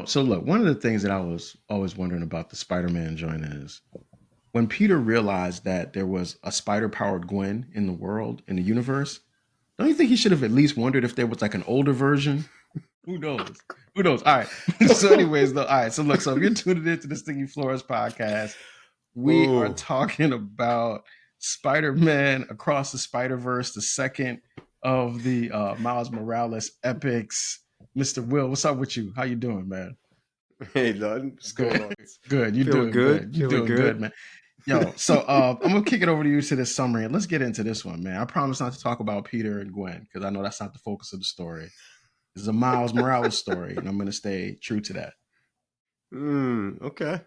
So look, one of the things that I was always wondering about the Spider-Man joint is when Peter realized that there was a spider-powered Gwen in the world, in the universe, don't you think he should have at least wondered if there was like an older version? Who knows? Who knows? All right. So, anyways, though, all right. So, look, so if you're tuning into the Sticky Floors podcast, we are Oh, talking about Spider-Man Across the Spiderverse, the second of the Miles Morales epics. Mr. Will, what's up with you? How you doing, man? hey, nothing. What's going Good. on? Good. You Feeling doing good? good. You Feeling doing good, good? man. Yo, so I'm gonna kick it over to you to this summary and let's get into this one, man. I promise not to talk about Peter and Gwen because I know that's not the focus of the story. This is a Miles Morales story, and I'm gonna stay true to that. Okay.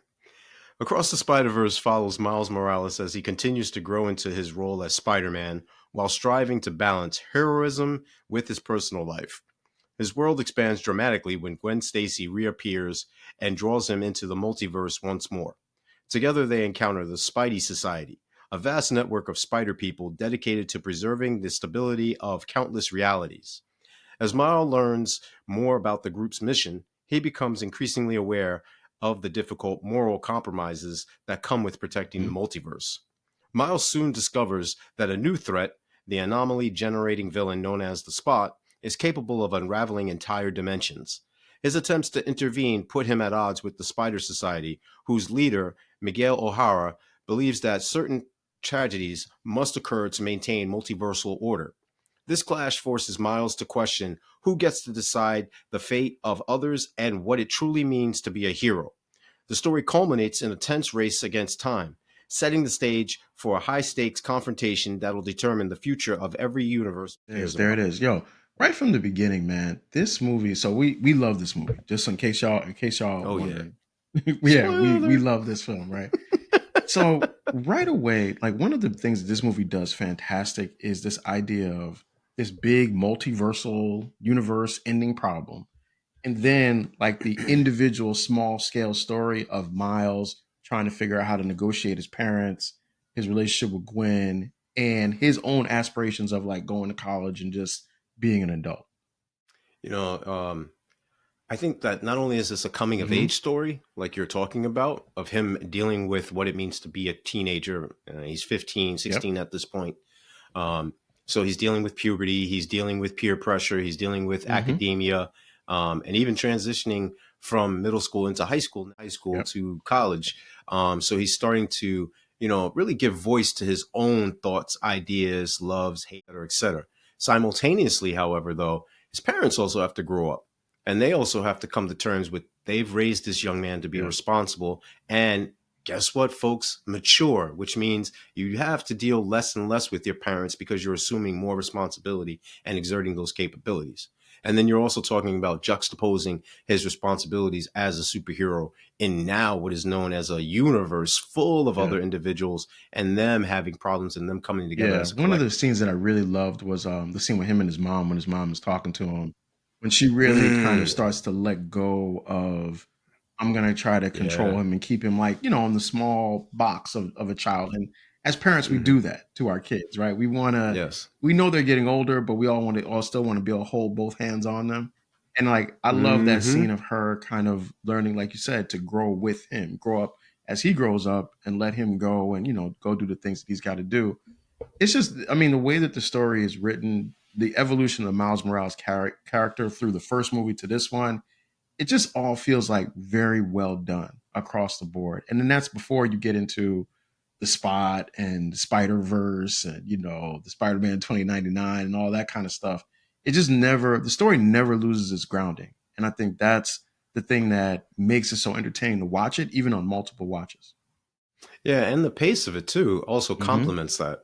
Across the Spider-Verse follows Miles Morales as he continues to grow into his role as Spider-Man while striving to balance heroism with his personal life. His world expands dramatically when Gwen Stacy reappears and draws him into the multiverse once more. Together they encounter the Spidey Society, a vast network of spider people dedicated to preserving the stability of countless realities. As Miles learns more about the group's mission, he becomes increasingly aware of the difficult moral compromises that come with protecting the Mhm. multiverse. Miles soon discovers that a new threat, the anomaly generating villain known as the Spot, is capable of unraveling entire dimensions. His attempts to intervene put him at odds with the Spider Society, whose leader, Miguel O'Hara, believes that certain tragedies must occur to maintain multiversal order. This clash forces Miles to question who gets to decide the fate of others and what it truly means to be a hero. The story culminates in a tense race against time, setting the stage for a high stakes confrontation that'll determine the future of every universe he cares There it about. is. Yo, right from the beginning, man. This movie. So we love this movie. Just in case y'all Oh, yeah. wondering. Yeah, we Spoiler! love this film, right? So right away, like one of the things that this movie does fantastic is this idea of this big multiversal universe ending problem. And then like the individual small scale story of Miles trying to figure out how to negotiate his parents, his relationship with Gwen, and his own aspirations of like going to college and just being an adult. You know, I think that not only is this a coming of Hmm. age story, like you're talking about, of him dealing with what it means to be a teenager. He's 15, Yep. 16 at this point. Um, so he's dealing with puberty, he's dealing with peer pressure, he's dealing with Hmm. academia, and even transitioning from middle school into high school Yep. to college. So he's starting to, really give voice to his own thoughts, ideas, loves, hate, etc. Simultaneously, however, though, his parents also have to grow up and they also have to come to terms with they've raised this young man to be Yeah. responsible and guess what, folks? Mature, which means you have to deal less and less with your parents because you're assuming more responsibility and exerting those capabilities. And then you're also talking about juxtaposing his responsibilities as a superhero in now what is known as a universe full of Yeah. other individuals and them having problems and them coming together Yeah. as a One of the collective. scenes that I really loved was the scene with him and his mom when his mom is talking to him. When she really kind of Mm, starts to let go of I'm gonna try to control yeah. him and keep him like, in the small box of a child. And as parents, we Hmm. do that to our kids, right? Yes. We know they're getting older, but we all still want to be able to hold both hands on them. And like I love that Hmm. scene of her kind of learning, like you said, to grow with him, grow up as he grows up and let him go and, go do the things that he's got to do. It's just, I mean, the way that the story is written, the evolution of Miles Morales' character through the first movie to this one, it just all feels like very well done across the board. And then that's before you get into the Spot and the Spider Verse and the Spider-Man 2099 and all that kind of stuff. It just never the story never loses its grounding. And I think that's the thing that makes it so entertaining to watch it, even on multiple watches. Yeah, and the pace of it too also Hmm. complements that,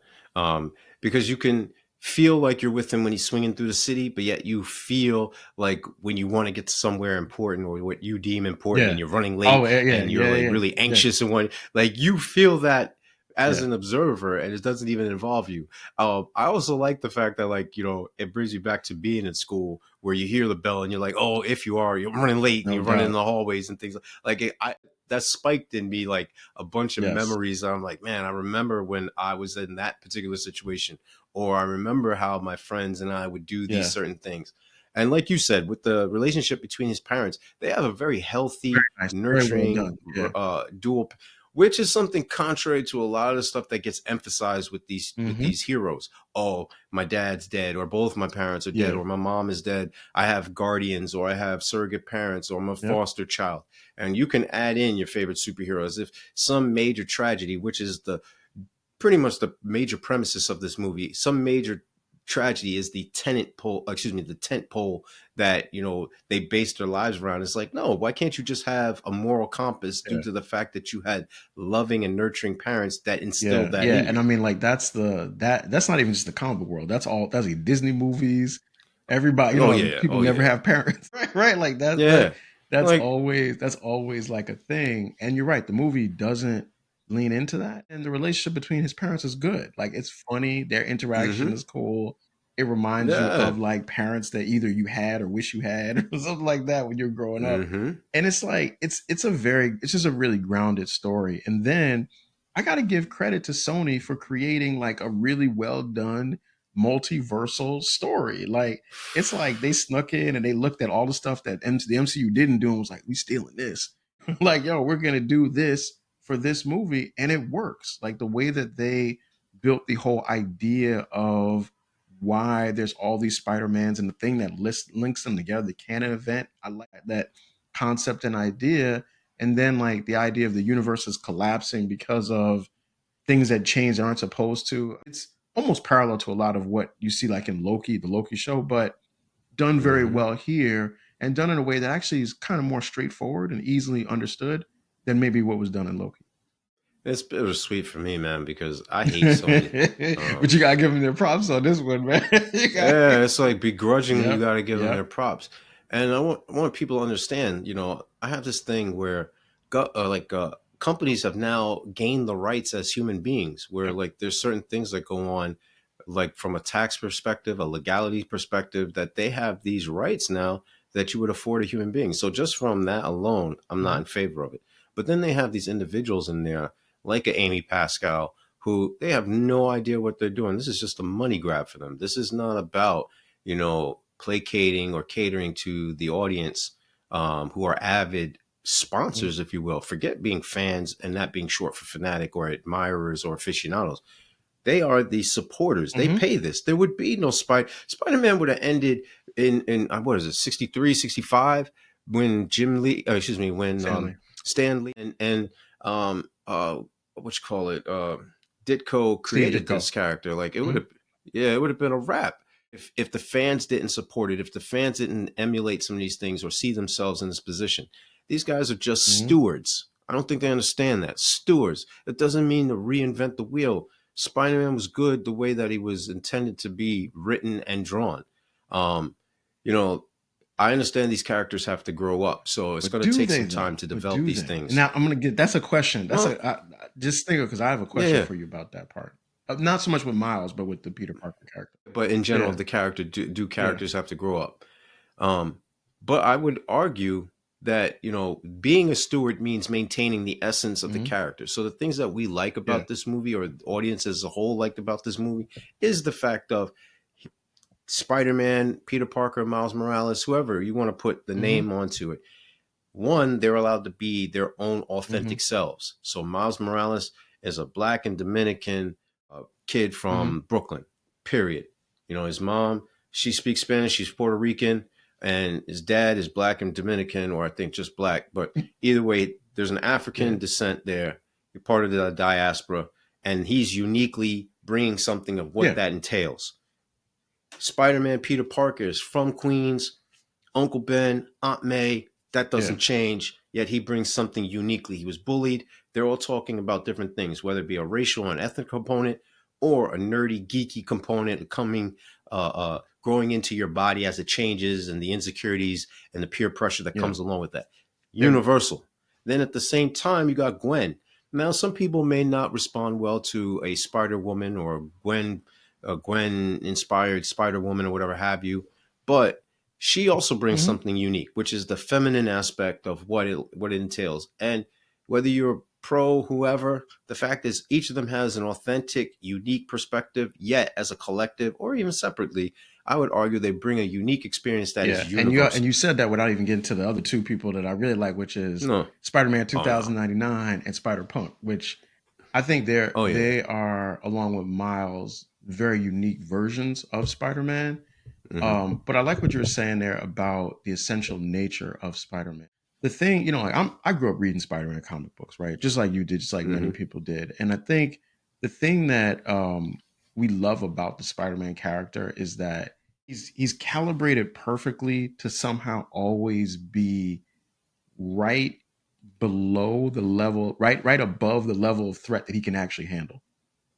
because you can feel like you're with him when he's swinging through the city, but yet you feel like when you want to get to somewhere important or what you deem important, and Yeah. you're running Oh, late yeah, yeah, and you're yeah, like yeah, really yeah, anxious and what, like you feel that as yeah. an observer, and it doesn't even involve you. I also like the fact that it brings you back to being in school where you hear the bell and you're like, oh, if you're running late and No you're running in doubt. the hallways and things that spiked in me like a bunch of Yes. memories. I'm like, man, I remember when I was in that particular situation, or I remember how my friends and I would do these Yeah. certain things. And like you said, with the relationship between his parents, they have a very Very healthy, nice, very well nurturing, done. Yeah. dual, which is something contrary to a lot of the stuff that gets emphasized with Hmm. these heroes. Oh, my dad's dead, or both my parents are dead, Yeah. or my mom is dead. I have guardians, or I have surrogate parents, or I'm a Yep. foster child. And you can add in your favorite superhero as if some major tragedy, which is the pretty much the major premises of this movie. Some major tragedy is the the tent pole that they base their lives around. It's like, no, why can't you just have a moral compass due Yeah. to the fact that you had loving and nurturing parents that instilled Yeah. that Yeah. in And you? I mean, like that's not even just the comic book world. That's like Disney movies. Everybody, Oh yeah, people oh never yeah, have parents, right? Right? Like yeah. Like, that's always like a thing. And you're right, the movie doesn't lean into that. And the relationship between his parents is good. Like it's funny, their interaction mm-hmm, is cool. It reminds you yeah, of like parents that either you had or wish you had or something like that when you're growing up. mm-hmm. And it's like it's just a really grounded story. And then I got to give credit to Sony for creating like a really well done multiversal story. Like it's like they snuck in and they looked at all the stuff that the MCU didn't do and was like, we stealing this. Like, yo, we're gonna do this for this movie, and it works. Like the way that they built the whole idea of why there's all these Spider-Mans and the thing that links them together, the canon event. I like that concept and idea. And then like the idea of the universe is collapsing because of things that change that aren't supposed to. It's almost parallel to a lot of what you see like in Loki, the Loki show, but done very Mm-hmm. well here and done in a way that actually is kind of more straightforward and easily understood than maybe what was done in Loki. It's bittersweet for me, man, because I hate Sony. But you gotta give them their props on this one, man. You got Yeah, it's like begrudgingly you Yep. got to give them their Yep. props. And I want people to understand, I have this thing where companies have now gained the rights as human beings, where Yep. like there's certain things that go on, like from a tax perspective, a legality perspective, that they have these rights now that you would afford a human being. So just from that alone, I'm not Mhm. in favor of it. But then they have these individuals in there, like a Amy Pascal, who they have no idea what they're doing. This is just a money grab for them. This is not about, placating or catering to the audience, who are avid Mhm. sponsors, if you will. Forget being fans and that being short for fanatic or admirers or aficionados. They are the supporters. They Mhm. pay this. There would be no Spider-Man would have ended in what is it, 63, 65, when Jim Lee, excuse me, when Stanley. Stan Lee and um uh what you call it, Ditko Steve created this Ditko. character. Like it would Mhm. have, yeah, it would have been a wrap if the fans didn't support it, if the fans didn't emulate some of these things or see themselves in this position. These guys are just Mhm. stewards. I don't think they understand that. Stewards. It doesn't mean to reinvent the wheel. Spider-Man was good the way that he was intended to be written and drawn. Um, you know, I understand these characters have to grow up, so it's But going to do take they some time though? to But develop do these they? And things. now I'm gonna get that's a question. Well, Just think because I have a yeah, question yeah. for you about that part. Not so much with Miles, but with the Peter Parker character. But in general, Yeah. the character do Yeah. characters have to grow up? Um, but I would argue that being a steward means maintaining the essence of the Mhm. character. So the things that we like Yeah. about this movie, or the audience as a whole liked about this movie, is the fact of Spider-Man, Peter Parker, Miles Morales, whoever you want to put the Mhm. name onto it. One, they're allowed to be their own Mhm. authentic selves. So Miles Morales is a black and Dominican kid Mhm. from Brooklyn, period. His mom, she speaks Spanish, she's Puerto Rican, and his dad is black and Dominican, or I think just black. But either way, there's an Yeah. African descent there. You're part of the diaspora, and he's uniquely bringing something of what Yeah. that entails. Spider-Man Peter Parker is from Queens, Uncle Ben, Aunt May, that Yeah. doesn't change, yet he brings something uniquely. He was bullied. They're all talking about different things, whether it be a racial and ethnic component or a nerdy, geeky component coming, growing into your body as it changes, and the insecurities and the peer pressure that Yeah. comes along with that. Yeah. Universal. Then at the same time, you got Gwen. Now, some people may not respond well to a Spider Woman or Gwen inspired Spider Woman or whatever have you, but she also brings Mhm. something unique, which is the feminine aspect of what it entails. And whether you're pro whoever, the fact is each of them has an authentic, unique perspective. Yet, as a collective or even separately, I would argue they bring a unique experience that is universal. And you said that without even getting to the other two people that I really like, which is No. Spider-Man Oh, no. 2099 and Spider-Punk, which I think Oh, yeah. they are, along with Miles, very unique versions of Spider-Man. But I like what you were saying there about the essential nature of Spider-Man. The thing, like I grew up reading Spider-Man comic books, right? Just like you did, just like many people did. And I think the thing that we love about the Spider-Man character is that he's calibrated perfectly to somehow always be right below the level, right above the level of threat that he can actually handle,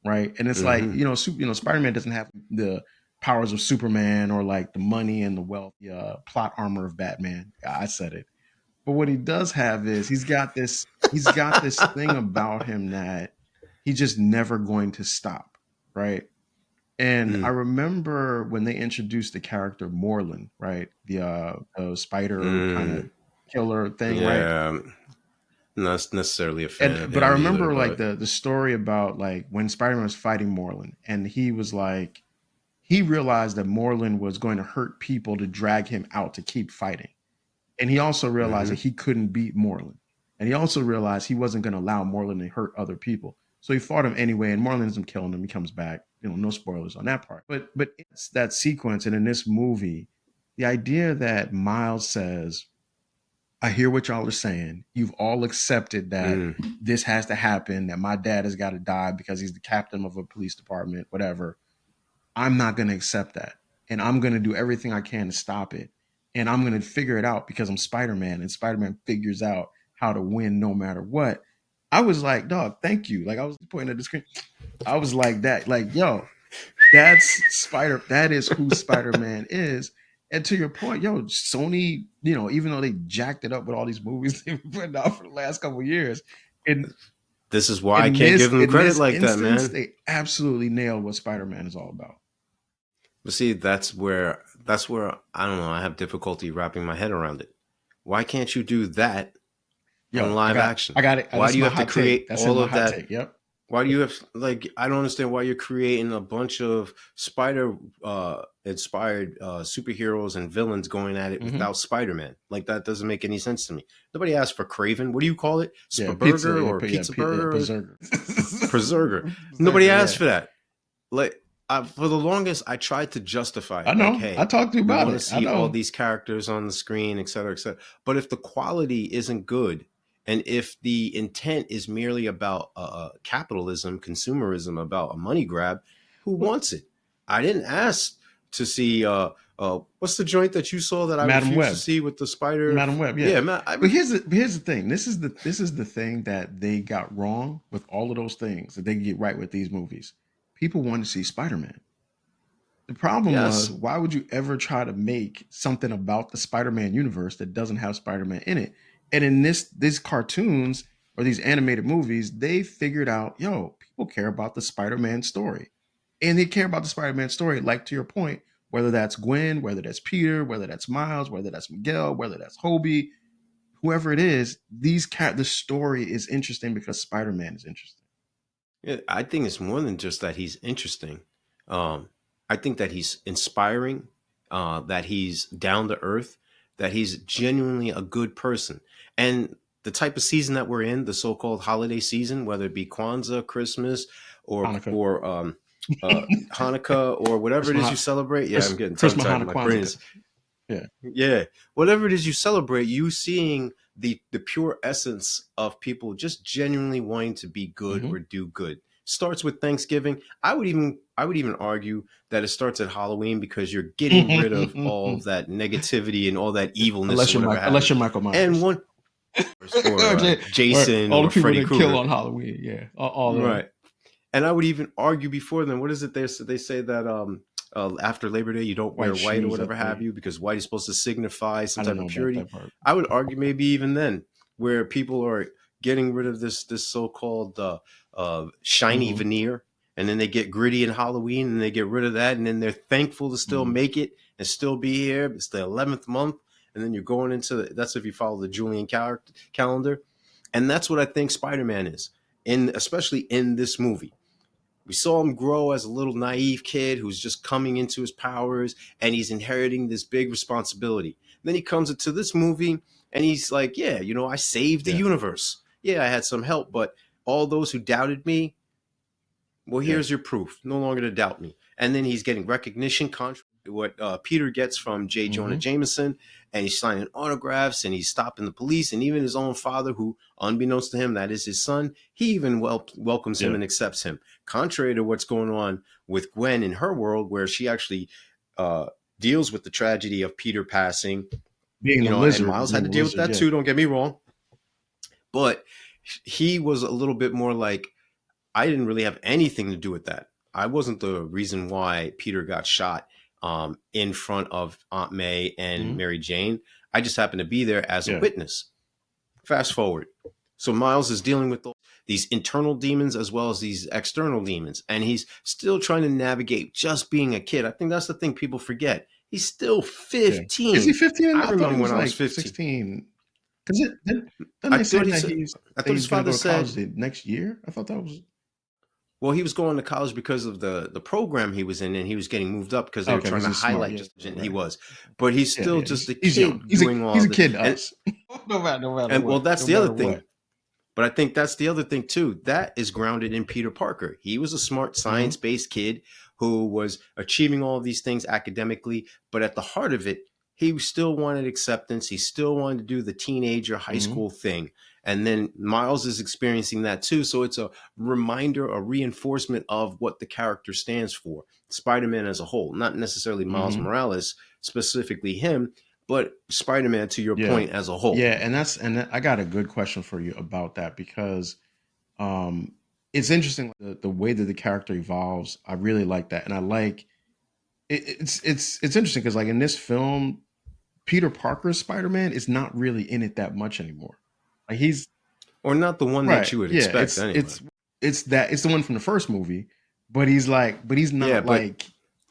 right? And it's like Spider-Man doesn't have the powers of Superman or like the money and the wealth, the plot armor of Batman. I said it, but what he does have is he's got this thing about him that he's just never going to stop, right? And I remember when they introduced the character Moreland, right? The spider kind of killer thing, right? Yeah. Not necessarily a fan of But I him either, remember like but the story about like when Spider-Man was fighting Moreland, and he was like he realized that Moreland was going to hurt people to drag him out to keep fighting. And he also realized that he couldn't beat Moreland. And he also realized he wasn't going to allow Moreland to hurt other people. So he fought him anyway, and Moreland ends up killing him. He comes back. No spoilers on that part. But it's that sequence, and in this movie, the idea that Miles says, I hear what y'all are saying. You've all accepted that this has to happen, that my dad has got to die because he's the captain of a police department, whatever. I'm not going to accept that. And I'm going to do everything I can to stop it. And I'm going to figure it out because I'm Spider-Man, and Spider-Man figures out how to win no matter what. I was like, dog, thank you. Like I was pointing at the screen. I was like that, like, yo, that is who Spider-Man is. And to your point, yo, Sony, even though they jacked it up with all these movies they've been putting out for the last couple of years, and this is why I can't give them credit like that, man. They absolutely nailed what Spider-Man is all about. But see, that's where I don't know. I have difficulty wrapping my head around it. Why can't you do that on live action? I got it. Why do you have to create all of that? Take. Yep. Why do you have I don't understand why you're creating a bunch of spider inspired superheroes and villains going at it without Spider-Man? Like that doesn't make any sense to me. Nobody asked for Craven. What do you call it? Burger or Pizza Burger? Preserger. Nobody asked for that. Like for the longest, I tried to justify it. I know. Like, hey, I talked to you about it. I want to see all these characters on the screen, et cetera, et cetera. But if the quality isn't good, and if the intent is merely about capitalism, consumerism, about a money grab, who wants it? I didn't ask to see what's the joint that you saw that I refused to see with the spider? Madam Web, yeah. But here's the thing. This is the thing that they got wrong with all of those things that they get right with these movies. People want to see Spider-Man. The problem was, why would you ever try to make something about the Spider-Man universe that doesn't have Spider-Man in it? And in these cartoons or these animated movies, they figured out, people care about the Spider-Man story. And they care about the Spider-Man story, like to your point, whether that's Gwen, whether that's Peter, whether that's Miles, whether that's Miguel, whether that's Hobie, whoever it is, the story is interesting because Spider-Man is interesting. Yeah, I think it's more than just that he's interesting. I think that he's inspiring, that he's down to earth, that he's genuinely a good person. And the type of season that we're in, the so-called holiday season, whether it be Kwanzaa, Christmas, or Hanukkah, or whatever it is you celebrate. Yeah, I'm getting tongue-tied. My brain is, yeah. Whatever it is you celebrate, you seeing the pure essence of people just genuinely wanting to be good or do good. Starts with Thanksgiving. I would even argue that it starts at Halloween because you're getting rid of all of that negativity and all that evilness. Unless you're Michael Myers. And one or Jason all the or people Freddy that Krueger. Kill on Halloween. Yeah, all right. And I would even argue before then. What is it? They say that after Labor Day you don't wear white or whatever have you because white is supposed to signify some type of purity. I would argue maybe even then where people are getting rid of this so-called shiny veneer, and then they get gritty in Halloween and they get rid of that, and then they're thankful to still make it and still be here. It's the 11th month, and then you're going into that's if you follow the Julian calendar, and that's what I think Spider-Man is, especially in this movie. We saw him grow as a little naive kid who's just coming into his powers, and he's inheriting this big responsibility. Then he comes into this movie and he's like, yeah, I saved the Yeah. universe. Yeah, I had some help, but all those who doubted me, well, Yeah. here's your proof. No longer to doubt me. And then he's getting recognition, contrary to what Peter gets from J. Jonah Mm-hmm. Jameson, and he's signing autographs, and he's stopping the police, and even his own father, who, unbeknownst to him, that is his son, he even welcomes him Yeah. and accepts him. Contrary to what's going on with Gwen in her world, where she actually deals with the tragedy of Peter passing, Being the and lizard. Miles had Being to the deal with lizard. that Yeah. too. Don't get me wrong, but he was a little bit more like, I didn't really have anything to do with that. I wasn't the reason why Peter got shot in front of Aunt May and Mm-hmm. Mary Jane. I just happened to be there as a Yeah. witness. Fast forward. So Miles is dealing with these internal demons as well as these external demons, and he's still trying to navigate just being a kid. I think that's the thing people forget. He's still 15. Is he 15? I I thought he remember was when I was like 15. 16. Because didn't I they say thought he that said, he's I that thought his he's going to father go to college said, the next year? I thought that was well, he was going to college because of the program he was in, and he was getting moved up because they were okay. trying Because to he's smart. highlight Yeah, just how he right. was. But he's Yeah, still yeah. just a He's young. kid doing all He's a this. kid to us. No matter And well, what. that's No the other matter thing. what. But I think that's the other thing too. That is grounded in Peter Parker. He was a smart, Mm-hmm. science-based kid who was achieving all of these things academically, but at the heart of it, he still wanted acceptance. He still wanted to do the teenager high Mm-hmm. school thing. And then Miles is experiencing that too. So it's a reminder, a reinforcement of what the character stands for. Spider-Man as a whole, not necessarily Miles Mm-hmm. Morales, specifically him, but Spider-Man, to your Yeah. point, as a whole. Yeah, and I got a good question for you about that because um it's interesting the way that the character evolves. I really like that. And I like it's interesting because like in this film, Peter Parker's Spider-Man is not really in it that much anymore. Like he's Or not the one that right. you would Yeah, expect anyway. it's the one from the first movie, but he's Yeah, not but like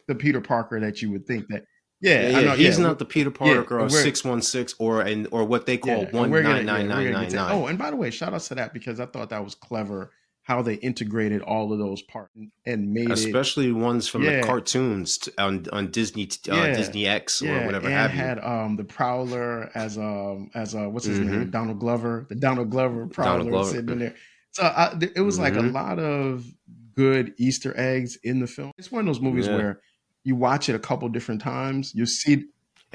the Peter Parker that you would think that. yeah, Yeah, I yeah, know. he's Yeah, not the Peter yeah, Parker and of we're 616 or what they call yeah, and we're gonna get to. 199999. Oh, and by the way, shout outs to that because I thought that was clever how they integrated all of those parts and made it. Especially ones from the Yeah, cartoons on Disney yeah, Disney X or yeah, whatever and have you. had the Prowler as what's his name, Mm-hmm. Donald Glover, the Donald Glover Donald Prowler Glover. sitting in there. So it was like a Mm-hmm. lot of good Easter eggs in the film. It's one of those movies Yeah, where you watch it a couple different times, you and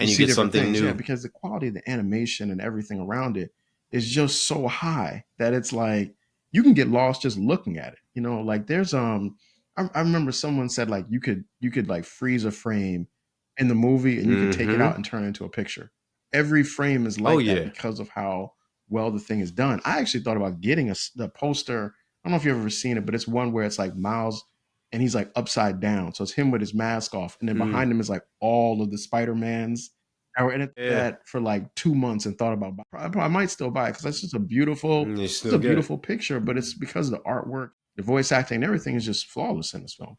you see get different something things. Yeah, new. because the quality of the animation and everything around it is just so high that it's like you can get lost just looking at it. Like there's I remember someone said like you could like freeze a frame in the movie and you could take it Mm-hmm. out and turn it into a picture. Every frame is Oh like that yeah. because of how well the thing is done. I actually thought about getting the poster. I don't know if you've ever seen it, but it's one where it's like Miles and he's like upside down. So it's him with his mask off, and then Mm, behind him is like all of the Spider-Mans. I were in it yeah. that for like 2 months and thought about I might still buy it because that's just a You it's still a get it. beautiful picture, but it's because of the artwork, the voice acting, and everything is just flawless in this film.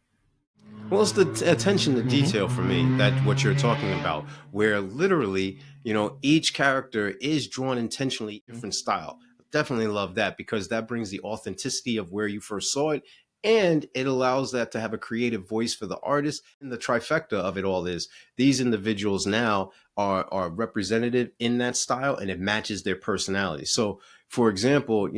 Well, it's the attention to Hmm. detail for me that what you're talking about, where literally, each character is drawn intentionally different style. Definitely love that because that brings the authenticity of where you first saw it, and it allows that to have a creative voice for the artist. And the trifecta of it all is these individuals now are representative in that style, and it matches their personality. So, for example,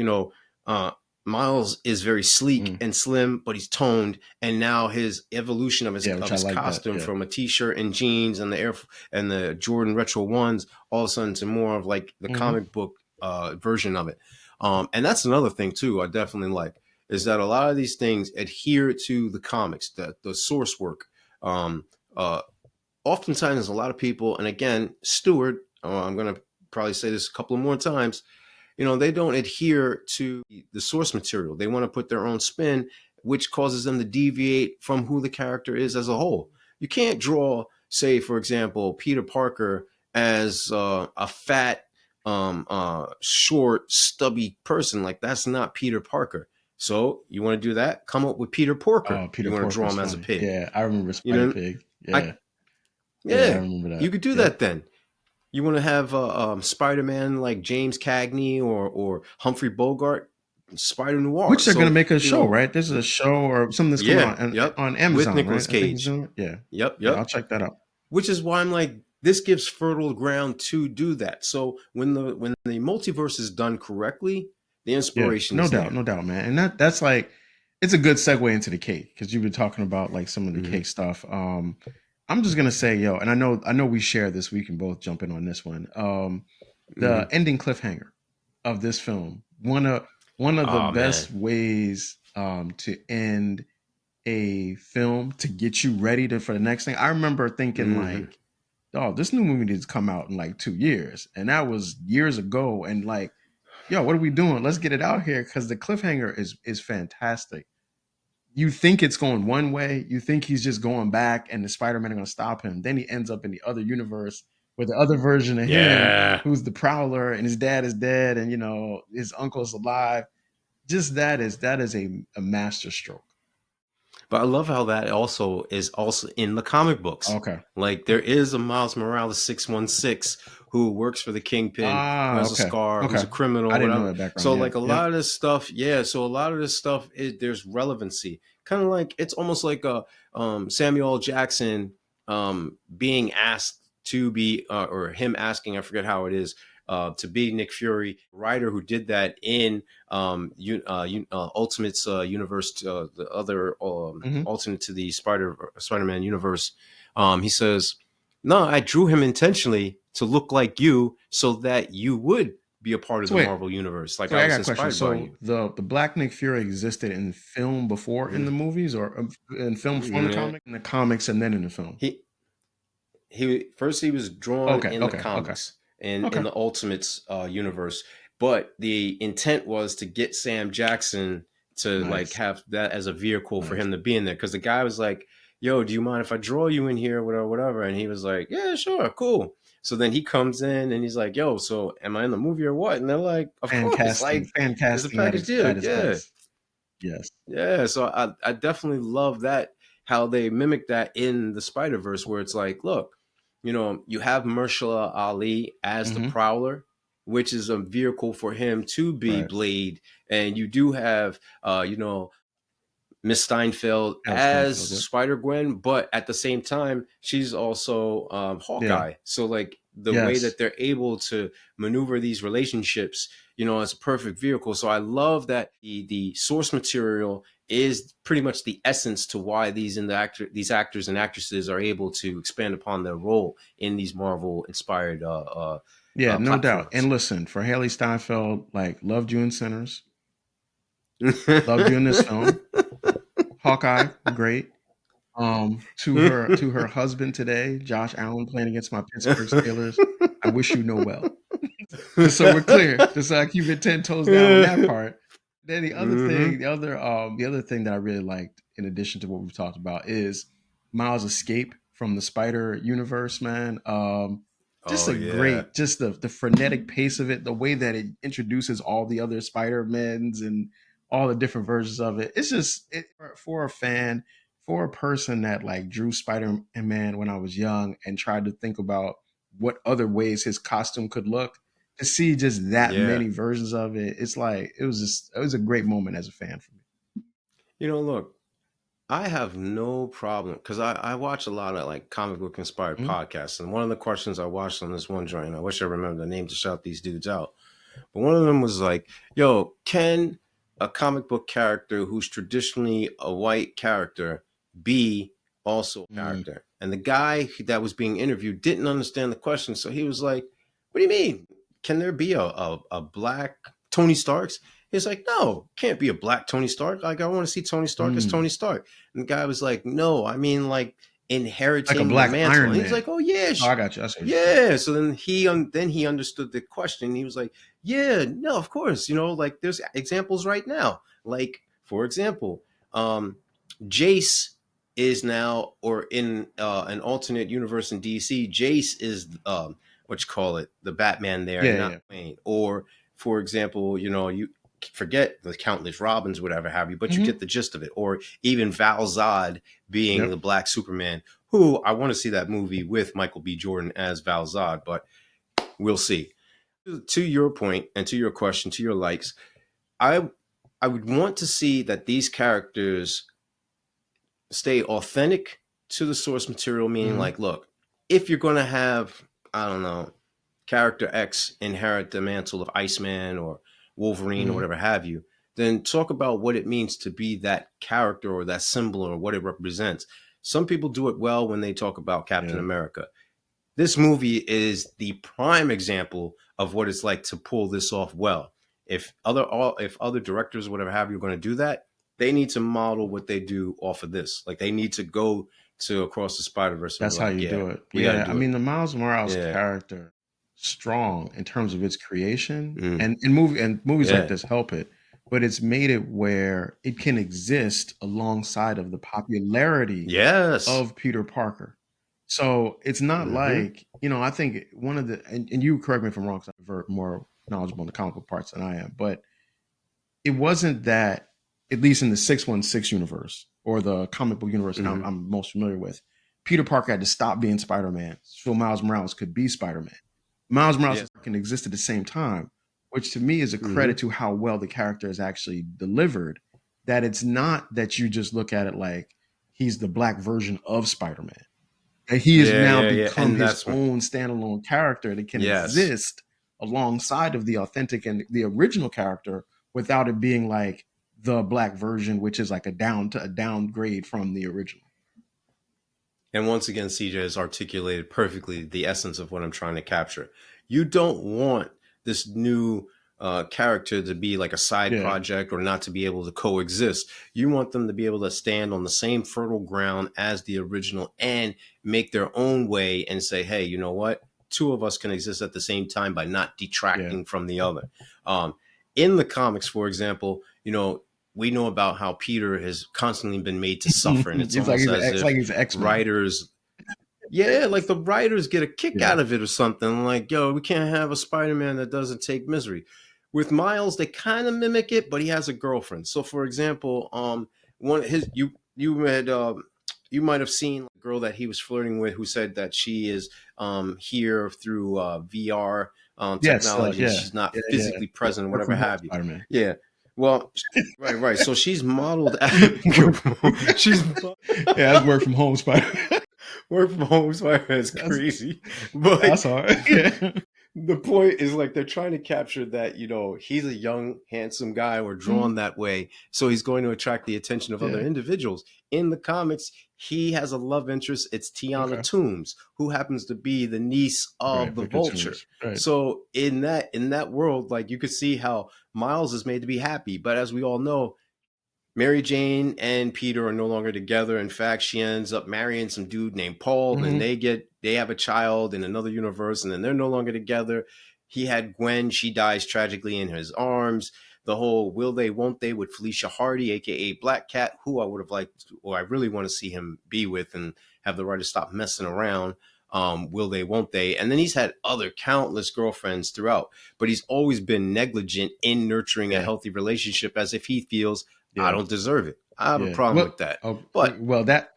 uh, Miles is very sleek Mm. and slim, but he's toned, and now his evolution of his Yeah, which I like that. costume Yeah. from a t-shirt and jeans and the Jordan Retro ones all of a sudden to more of like the Hmm. comic book version of it. And that's another thing too. I definitely like is that a lot of these things adhere to the comics, the source work. Um, uh, Oftentimes, a lot of people, and again, Stewart. I'm going to probably say this a couple of more times, they don't adhere to the source material. They want to put their own spin, which causes them to deviate from who the character is as a whole. You can't draw, say, for example, Peter Parker as a fat, short, stubby person. Like that's not Peter Parker. So you want to do that? Come up with Peter Porker. Oh, Peter You want to Porker draw is him as a funny. pig. Yeah, I remember You Spider know, Pig. I Yeah, yeah, I yeah, remember you that. could do Yep. that then. You want to have Spider-Man like James Cagney or Humphrey Bogart? Spider Noir. Which they're going to So, make a you show, know, right? This is a show or something that's coming yeah, yep, on with Amazon, right? Nicolas I think he's Cage. doing it. Yeah. Yep, Yeah, I'll yep. check that out. Which is why I'm like, this gives fertile ground to do that. So when the multiverse is done correctly, the Yeah, inspiration no is doubt, there. no doubt, man. And that's like, it's a good segue into the cake because you've been talking about like some of the Mm-hmm. cake stuff. I'm just gonna say, yo, and I know we share this. We can both jump in on this one. The Mm-hmm. ending cliffhanger of this film, one of the Oh man. best ways to end a film to get you ready for the next thing. I remember thinking Mm-hmm. like, oh, this new movie needs to come out in like 2 years, and that was years ago. And like, yo, what are we doing? Let's get it out here because the cliffhanger is fantastic. You think it's going one way, you think he's just going back, and the Spider-Man are going to stop him. Then he ends up in the other universe with the other version of him, Yeah. who's the Prowler, and his dad is dead, and his uncle's alive. Just that is a master stroke. But I love how that is also in the comic books. Okay. Like there is a Miles Morales 616 who works for the Kingpin, who has a Okay. scar, who's Okay. a criminal, I didn't know whatever. that background. So Yeah. like a Yep. lot of this stuff, yeah. So a lot of this stuff, there's relevancy. Kind of like it's almost like a Samuel L. Jackson being asked to be, or him asking, I forget how it is, to be Nick Fury, writer who did that in Ultimate's universe, the other Hmm. alternate to the Spider-Man universe. He says, "No, I drew him intentionally to look like you, so that you would be a part of So the wait. Marvel universe. Like So I I was got a question. inspired by So you." the Black Nick Fury existed in film before in the Mhm. movies, or in film before in the Yeah. comic, in the comics, and then in the film. He he was drawn Okay. in the Okay. Okay. comics and in Okay. the Ultimates universe, but the intent was to get Sam Jackson to like Nice. have that as a vehicle for Nice. him to be in there, because the guy was like, "Yo, do you mind if I draw you in here, whatever, whatever?" And he was like, "Yeah, sure, cool." So then he comes in and he's like, "Yo, so am I in the movie or what?" And they're like, "Of course, like Fan it's a casting at package its deal, at its yeah." best. Yes. Yeah, so I definitely love that, how they mimic that in the Spider Verse, where it's like, look, you have Mahershala Ali as the Hmm. Prowler, which is a vehicle for him to be Right. Blade, and you do have, Miss Steinfeld Hailee as Steinfeld. Yep. Spider Gwen, but at the same time, she's also Yeah. Hawkeye. So like the way Yes. that they're able to maneuver these relationships, it's a perfect vehicle. So I love that the source material is pretty much the essence to why these actors and actresses are able to expand upon their role in these Marvel inspired Yeah. No doubt. And platforms. listen, for Hailee Steinfeld, like loved you in Sinners, loved you in this film. Hawkeye, great. To her husband today, Josh Allen playing against my Pittsburgh Steelers. I wish you no well. Just so we're clear, just so I keep it 10 toes down on that part. Then the other Hmm. thing, the other thing that I really liked, in addition to what we've talked about, is Miles' escape from the Spider Universe. Man, just Oh a yeah. great, just the frenetic pace of it, the way that it introduces all the other Spider-Mans and all the different versions of it. It's just for a fan, for a person that like drew Spider-Man when I was young and tried to think about what other ways his costume could look, to see just that Yeah. many versions of it. It's like it was a great moment as a fan for me. Look, I have no problem, because I watch a lot of like comic book inspired Mhm. podcasts. And one of the questions I watched on this one joint, I wish I remember the name to shout these dudes out, but one of them was like, "Yo, can a comic book character who's traditionally a white character be also a Mm. character?" And the guy that was being interviewed didn't understand the question. So he was like, "What do you mean? Can there be a black Tony Starks?" He's like, "No, can't be a black Tony Stark. Like, I want to see Tony Stark as Mm. Tony Stark." And the guy was like, "No, I mean like Like a inheriting the black mantle." And Iron he's Man. like, "Oh yeah, Oh, I got you. I see what you're saying. yeah." So then he understood the question. He was like, "Yeah, no, of course. Like there's examples right now. Like for example, Jace is now, or in an alternate universe in DC, Jace is what you call it, the Batman there, and Yeah, not yeah. Wayne. Or for example, you forget the countless Robins, whatever have you, but you Hmm. get the gist of it. Or even Val Zod being the Yep. Black Superman, who I want to see that movie with Michael B. Jordan as Val Zod, but we'll see. To your point and to your question, to your likes, I I would want to see that these characters stay authentic to the source material, meaning Mm-hmm. like, look, if you're going to have, I don't know, character X inherit the mantle of Iceman or Wolverine or Mm-hmm. whatever have you, then talk about what it means to be that character or that symbol or what it represents. Some people do it well when they talk about Captain Yeah. America. This movie is the prime example of what it's like to pull this off well. If other directors or whatever have you are going to do that, they need to model what they do off of this. Like they need to go to Across the Spider-Verse and be That's how like, you yeah, do it. we got to Yeah. I do it. mean, the Miles Morales Yeah. character, strong in terms of its creation, Mm. and movies like Yeah. this help it, but it's made it where it can exist alongside of the popularity Yes. of Peter Parker. So it's not Mm-hmm. like, I think one of the, and you correct me if I'm wrong, because I'm more knowledgeable in the comic book parts than I am, but it wasn't that, at least in the 616 universe or the comic book universe that Mm-hmm. I'm most familiar with, Peter Parker had to stop being Spider-Man so Miles Morales could be Spider-Man. Miles Morales Yeah. can exist at the same time, which to me is a Mm-hmm. credit to how well the character is actually delivered. That it's not that you just look at it like he's the black version of Spider-Man. And he has Yeah. now Yeah. Yeah. become And his that's what. own standalone character that can Yes. exist alongside of the authentic and the original character without it being like the black version, which is like a downgrade from the original. And once again, CJ has articulated perfectly the essence of what I'm trying to capture. You don't want this new character to be like a side Yeah, project or not to be able to coexist. You want them to be able to stand on the same fertile ground as the original and make their own way and say, hey, you know what? Two of us can exist at the same time by not yeah. detracting from the other. Um, in the comics, for example, we know about how Peter has constantly been made to suffer, and it's It's like almost as it's if like he's an X-Man. writers, yeah, like the writers get a kick Yeah. out of it or something. Like, yo, we can't have a Spider-Man that doesn't take misery. With Miles, they kind of mimic it, but he has a girlfriend. So, for example, one his you might have seen a girl that he was flirting with who said that she is here through VR Yes. technology and Yeah. she's not Yeah. Yeah. physically Yeah. present, Work whatever from home, have you. Spider-Man. Yeah. Well, right, right. So she's modeled work from home. She's Yeah, that's work from home, Spider-Man. work from home Spider-Man is that's crazy. But that's hard. Yeah. the point is like they're trying to capture that, he's a young, handsome guy or drawn Mhm. that way. So he's going to attract the attention of other Yeah. individuals. In the comics, he has a love interest. It's Tiana Okay. Toombs, who happens to be the niece Right. of the Victor Vulture. Toombs. Right. So in that world, like you could see how Miles is made to be happy. But as we all know, Mary Jane and Peter are no longer together. In fact, she ends up marrying some dude named Paul. Then Mm-hmm. they have a child in another universe, and then they're no longer together. He had Gwen; she dies tragically in his arms. The whole will they, won't they with Felicia Hardy, aka Black Cat, who I would have liked, or I really want to see him be with, and have the writer stop messing around. Will they, won't they? And then he's had other countless girlfriends throughout, but he's always been negligent in nurturing a Yeah. healthy relationship as if he feels I Yeah. don't deserve it. I have a Yeah. problem Well, with that. oh, But that.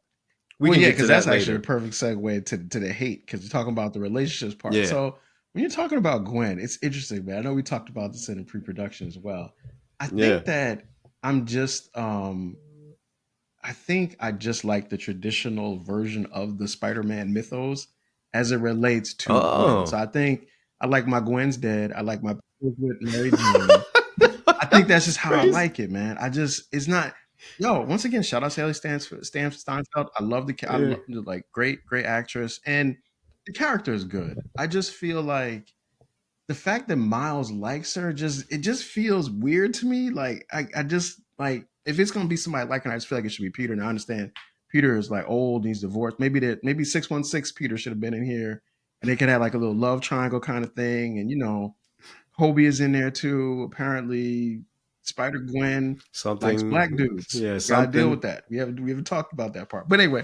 we Well, can yeah, get to because that's that actually a later. perfect segue to the hate, because you're talking about the relationships part. Yeah. So when you're talking about Gwen, it's interesting, man. I know we talked about this in pre-production as well. I Yeah. think that I'm just I think I just like the traditional version of the Spider-Man mythos as it relates to Gwen. So Oh. I think I like my Gwen's dead. I like my with Mary Jane. I think that's just how I Crazy. like it, man. It's not. Yo, once again, shout out to Hailee Steinfeld. I love I Yeah. love, like, great actress, and the character is good. I just feel like the fact that Miles likes her just feels weird to me. Like I just like, if it's gonna be somebody like her, I just feel like it should be Peter. And I understand Peter is like old, he's divorced. Maybe 616 Peter should have been in here, and they could have like a little love triangle kind of thing. And Hobie is in there too. Apparently, Spider Gwen likes black Something. dudes. Yeah. Gotta deal Something. with that. We haven't talked about that part. But anyway,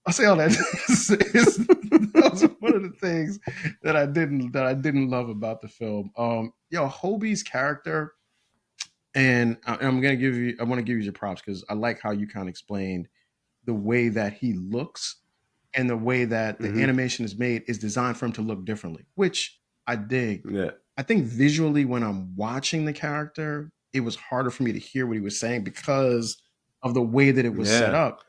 I'll say all that. That was one of the things that I didn't love about the film. Hobie's character, and I want to give you your props, because I like how you kind of explained the way that he looks, and the way that the Mm-hmm. animation is made is designed for him to look differently, which I dig. Yeah. I think visually, when I'm watching the character, it was harder for me to hear what he was saying because of the way that it was set Yeah. up.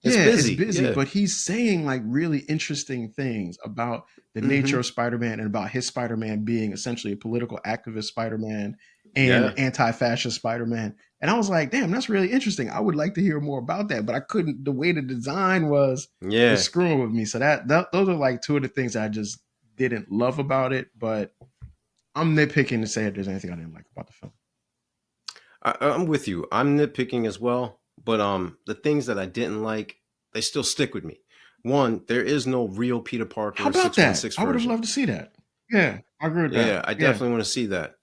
It's Yeah, it's busy. busy, Yeah. but he's saying like really interesting things about the nature Mm-hmm. of Spider-Man and about his Spider-Man being essentially a political activist Spider-Man and Yeah. anti-fascist Spider-Man. And I was like, damn, that's really interesting. I would like to hear more about that, but I couldn't. The way the design was Yeah. screwing with me. So that those are like two of the things that I just didn't love about it. But I'm nitpicking to say if there's anything I didn't like about the film. I'm with you. I'm nitpicking as well, but the things that I didn't like, they still stick with me. One, there is no real Peter How Parker about that? 616 I would have version. loved to see that. Yeah, I agree with that. Yeah, I Yeah. definitely want to see that.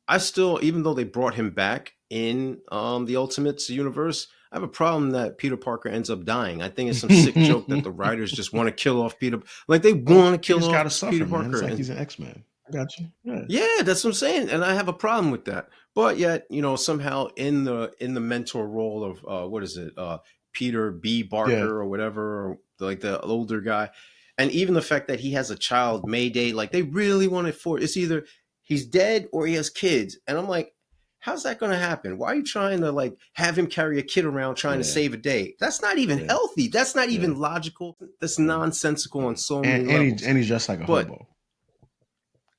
I still, even though they brought him back in the Ultimates universe, I have a problem that Peter Parker ends up dying. I think it's some sick joke that the writers just want to kill off Peter. Like they Well, want to he kill just got off to suffer, Peter man. It's Parker, like and he's an X-Man. I got you. Yeah. yeah, that's what I'm saying, and I have a problem with that. But yet, somehow in the mentor role of what is it, Peter B. Yeah. Barker or whatever, or like the older guy, and even the fact that he has a child, Mayday, like they really want it for it's either he's dead or he has kids, and I'm like, how's that going to happen? Why are you trying to like have him carry a kid around trying to Yeah. save a day? That's not even Yeah. healthy. That's not Yeah. even logical. That's Yeah. nonsensical on so many And levels. he's just like a But hobo.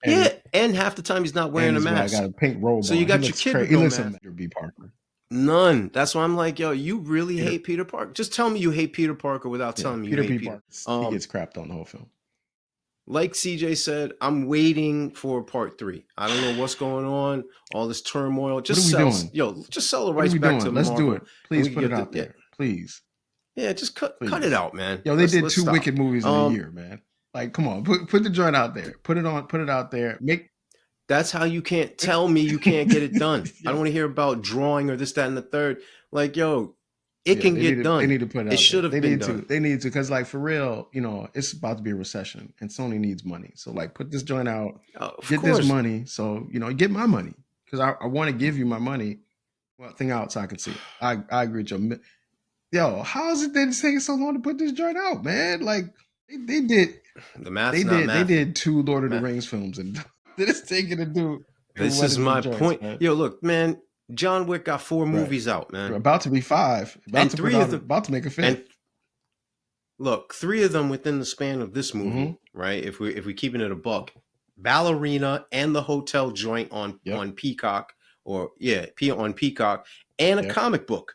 yeah, And and half the time he's not wearing a he's got mask. a pink robe So you on. He got your looks kid crazy. with He no looks mask. a B. Parker. None. That's why I'm like, yo, you really Peter, hate Peter Parker. Just tell me you hate Peter Parker without yeah, telling me you Peter hate B. Peter. Parker. He gets crapped on the whole film. Like CJ said, I'm waiting for part 3. I don't know what's going on. All this turmoil. Just What are we sell, doing? just sell the What are rights we back doing? to Let's do Marvel, it. and Please we can put it get out there. Please. yeah, just cut it Please. out, man. Yo, they did Let's 2 stop. Wicked movies in a year, man. Like, come on, put the joint out there. Put it out there. Make That's how you can't tell me you can't get it done. I don't yeah. want to hear about drawing or this, that, and the third. Like, yo, it Yeah, can get they done. need to put it It out there. should have been done. They need to, because like for real, it's about to be a recession and Sony needs money. So like put this joint out, Of get this course. money. So, get my money. Because I want to give you my money. Well, thing out so I can see it. I agree with you. Yo, how is it that it's taking so long to put this joint out, man? Like they did The math's not they mathing. did 2 Lord of the Rings films and it's taking to do This what is is the my joints, point. man? Yo, look, man, John Wick got 4 Right. movies out, man. About to be 5. About And to 3 of them, about to make a 5th. and look, 3 of them within the span of this movie, right? If we keeping it a buck, Ballerina and the hotel joint on Peacock, or on Peacock, and a comic book.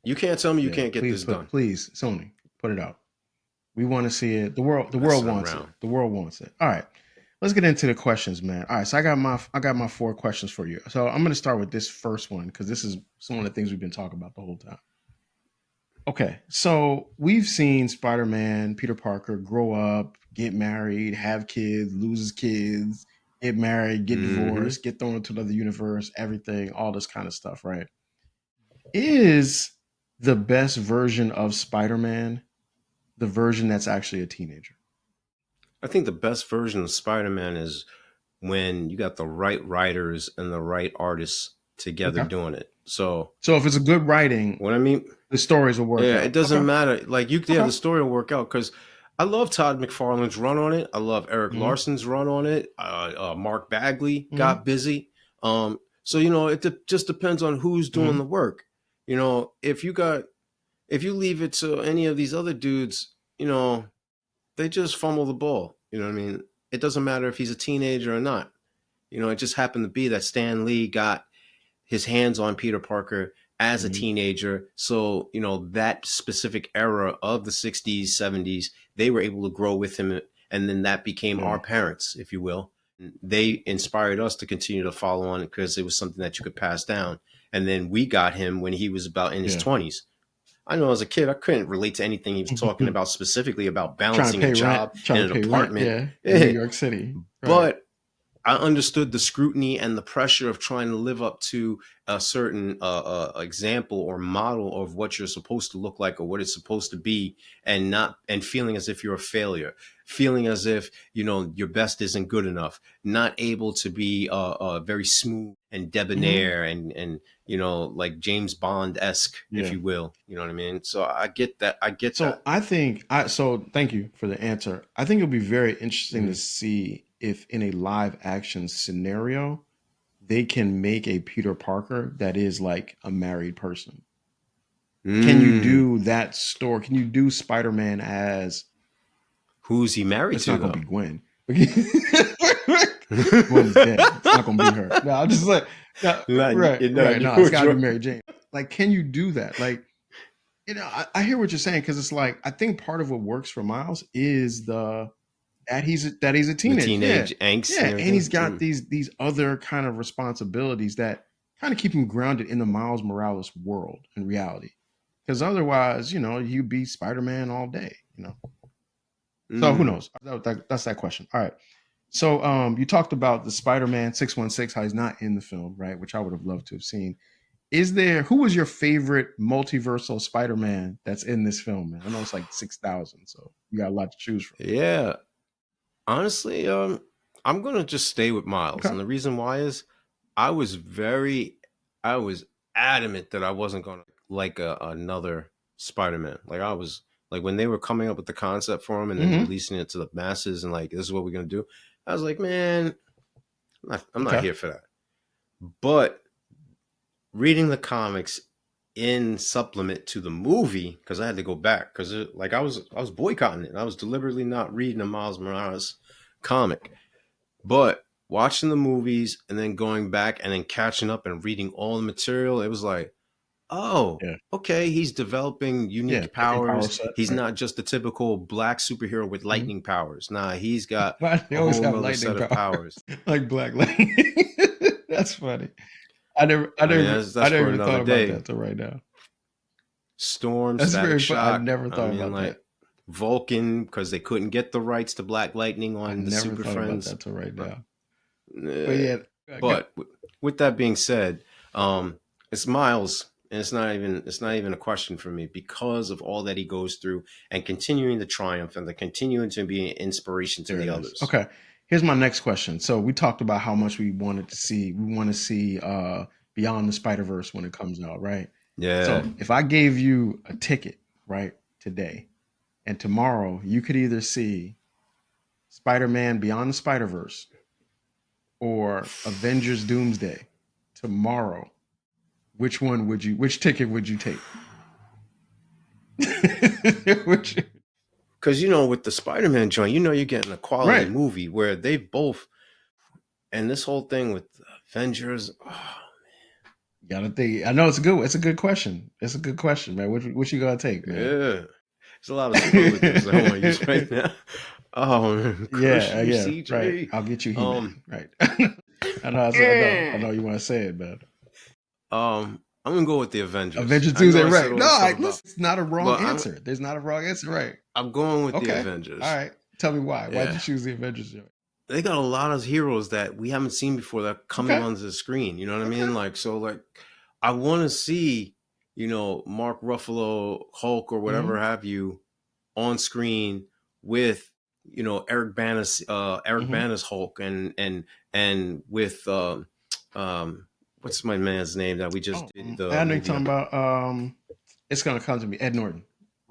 You can't tell me you can't get this done. Please, Sony, put it out. We want to see it. The world wants it. The world wants it. All right. Let's get into the questions, man. All right, so I got my 4 questions for you. So I'm going to start with this first one because this is some of the things we've been talking about the whole time. Okay, so we've seen Spider-Man, Peter Parker, grow up, get married, have kids, lose his kids, get married, get divorced, get thrown into another universe, everything, all this kind of stuff, right? Is the best version of Spider-Man the version that's actually a teenager? I think the best version of Spider-Man is when you got the right writers and the right artists together doing it. So if it's a good writing, what I mean, the stories will work out. Yeah, it doesn't matter. Like the story will work out because I love Todd McFarlane's run on it. I love Eric Larson's run on it. Mark Bagley got busy. So it just depends on who's doing the work. If you leave it to any of these other dudes, they just fumble the ball. You know what I mean? It doesn't matter if he's a teenager or not. It just happened to be that Stan Lee got his hands on Peter Parker as a teenager. So, that specific era of the 60s, 70s, they were able to grow with him. And then that became our parents, if you will. They inspired us to continue to follow on because it was something that you could pass down. And then we got him when he was about in his 20s. I know as a kid, I couldn't relate to anything he was talking about, specifically about balancing a job in an apartment. In New York City. Right. But I understood the scrutiny and the pressure of trying to live up to a certain example or model of what you're supposed to look like or what it's supposed to be, and feeling as if you're a failure, feeling as if your best isn't good enough, not able to be very smooth and debonair and like James Bond-esque, if you will. You know what I mean? So I get that. So I think thank you for the answer. I think it'll be very interesting to see if in a live action scenario they can make a Peter Parker that is like a married person. Can you do that story? Can you do Spider-Man as Who's he married it's to? not gonna Though? be Gwen. Gwen's dead. It's not gonna be her. No, I'm just like, no, right. No, it's gotta be Mary Jane. Like, can you do that? Like, you know, I hear what you're saying because it's like I think part of what works for Miles is that he's a The teenager. teenage angst. Yeah, and he's got these other kind of responsibilities that kind of keep him grounded in the Miles Morales world and reality. Because otherwise, you know, you'd be Spider-Man all day, you know. So who knows? That's that question. All right. So you talked about the Spider-Man 616, how he's not in the film, right? Which I would have loved to have seen. Who was your favorite multiversal Spider-Man that's in this film, man? I know it's like 6,000, so you got a lot to choose from. Yeah. Honestly, I'm gonna just stay with Miles. Okay. And the reason why is I was adamant that I wasn't gonna like another Spider-Man. Like I was like when they were coming up with the concept for him and then releasing it to the masses and like this is what we're gonna do. I was like, man, I'm not here for that. But reading the comics in supplement to the movie, because I had to go back because like I was boycotting it. I was deliberately not reading a Miles Morales comic, but watching the movies and then going back and then catching up and reading all the material, it was like, oh, okay, he's developing unique powers. He's not just the typical black superhero with lightning powers. Nah, he's got a whole other set of powers. Like Black Lightning. That's funny. I never thought about that till right now. Storm, Static Shock. I never thought about like, that. Vulcan, because they couldn't get the rights to Black Lightning on the Super Friends. About that till right now. But with that being said, it's Miles, and it's not even a question for me because of all that he goes through and continuing the triumph and the continuing to be an inspiration to the others. Okay. Here's my next question. So we talked about how much we wanted to see. We want to see Beyond the Spider-Verse when it comes out, right? Yeah. So if I gave you a ticket, right, today, and tomorrow you could either see Spider-Man Beyond the Spider-Verse or Avengers Doomsday tomorrow, which ticket would you take? Because, you know, with the Spider-Man joint, you know, you're getting a quality movie where they both, and this whole thing with Avengers, oh, man. You gotta think. I know it's a good question. It's a good question, man. What you gonna take, man? Yeah. There's a lot of superlatives I want to use right now. Oh, man. CJ. Right. I'll get you He-Man. Right. I know you want to say it, man. I'm gonna go with the Avengers. Avengers Tuesday, right? No, listen, it's not a wrong answer. There's not a wrong answer, right? I'm going with the Avengers. All right, tell me why. Yeah. Why'd you choose the Avengers? They got a lot of heroes that we haven't seen before that are coming onto the screen. You know what I mean? Like, so, like, I want to see, you know, Mark Ruffalo, Hulk, or whatever have you, on screen with, you know, Eric Bana's Hulk, and with what's my man's name that we just did? I know you're talking about. It's gonna come to me, Ed Norton.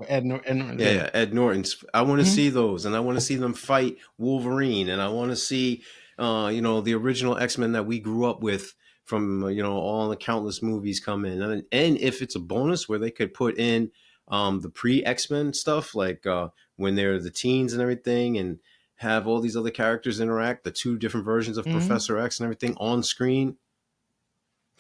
Ed Norton. Yeah, Ed Norton's. I want to see those, and I want to see them fight Wolverine, and I want to see, you know, the original X-Men that we grew up with from, you know, all the countless movies come in, and if it's a bonus where they could put in the pre-X-Men stuff, like when they're the teens and everything, and have all these other characters interact, the two different versions of Professor X and everything on screen.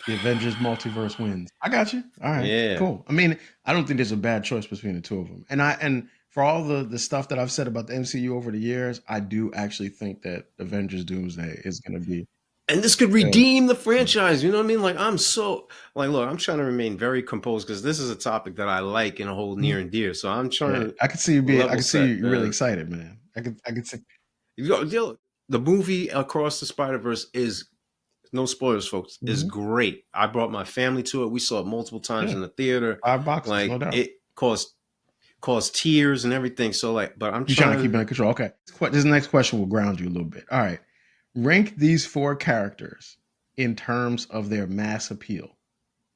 The Avengers multiverse wins. I got you. All right, cool. I mean, I don't think there's a bad choice between the two of them. And for all the stuff that I've said about the MCU over the years, I do actually think that Avengers Doomsday is going to be. And this could redeem the franchise. You know what I mean? Like, I'm so like, look, I'm trying to remain very composed because this is a topic that I like and hold near and dear. So I'm trying to. I can see you being. I can see you really excited, man. I can see. The movie Across the Spiderverse is. No spoilers, folks. Is great. I brought my family to it. We saw it multiple times in the theater. 5 boxes, like, no doubt. It caused tears and everything. So, like, but I'm trying to keep it in control. Okay, this next question will ground you a little bit. All right, rank these 4 characters in terms of their mass appeal.